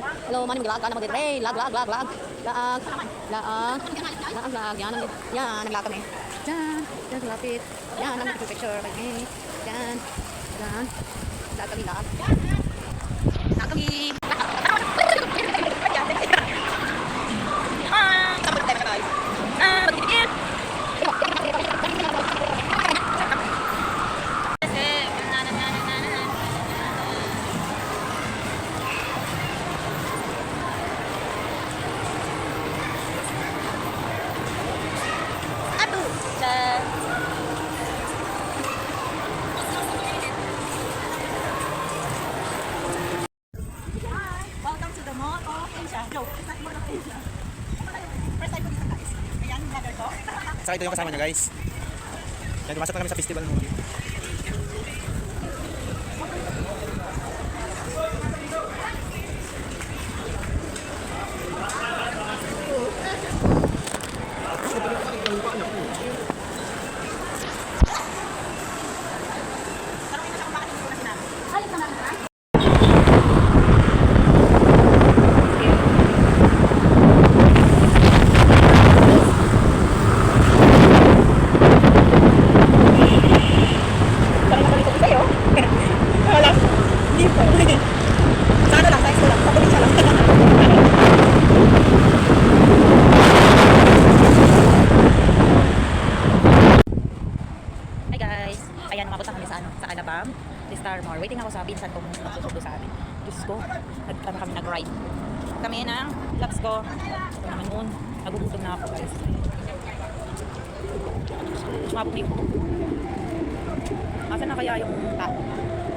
Hello, mani maglag ka na mag-ray. Lag. Laag. Yan, naglag kami. Yan, lapit. Yan, picture. Okay. Yan. Lag kami. Welcome to the Mall of Asia. No, it's not Mall of Asia. First time ko dito guys. Ayan, mother ko. Saka ito yung kasama niya guys. Yan, pumasok na kami sa festival movie. Ayan, umabot na kami sa Alabang, the Star Mall. Waiting ako sa pinsan ko magsusundo sa amin. Diyos ko, kami nag-ride. Kami ng laps ko. Ito naman noon. Nagugutom na ako guys. Sumabot na yung asan na kaya yung tao?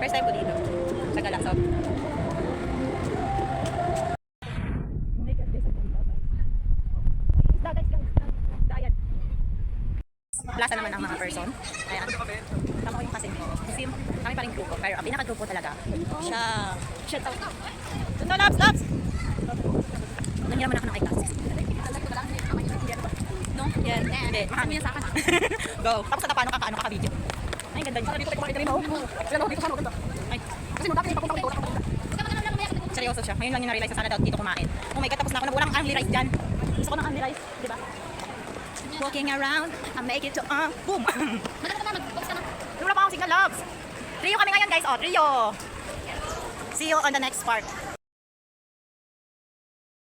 First time ko dito. Sa Galasog. Plaza naman ang mga person. Ayan. Tama ko yung kasing sim. Kami pa rin grupo. Pero ang pinaka-grupo talaga siya tawag. Ito, Labs! Nangyaraman ako ng eyeglasses. No? Yan. Hindi. Makami yan sa akin. Go. Tapos sa paano kaka-video. Ay, ganda niya. Dito ko kumakita rin mo. Ay. Kasi magkakita pa kung dito. Seryoso siya. Ngayon lang yung na-realize na sana daw dito kumain. Oh my God, tapos na ako na walang only rice dyan. Gusto ko ng only rice. Diba? Walking around, I make it to boom! Wala pa akong signal, Loves! Trio kami ngayon guys, trio! See you on the next part.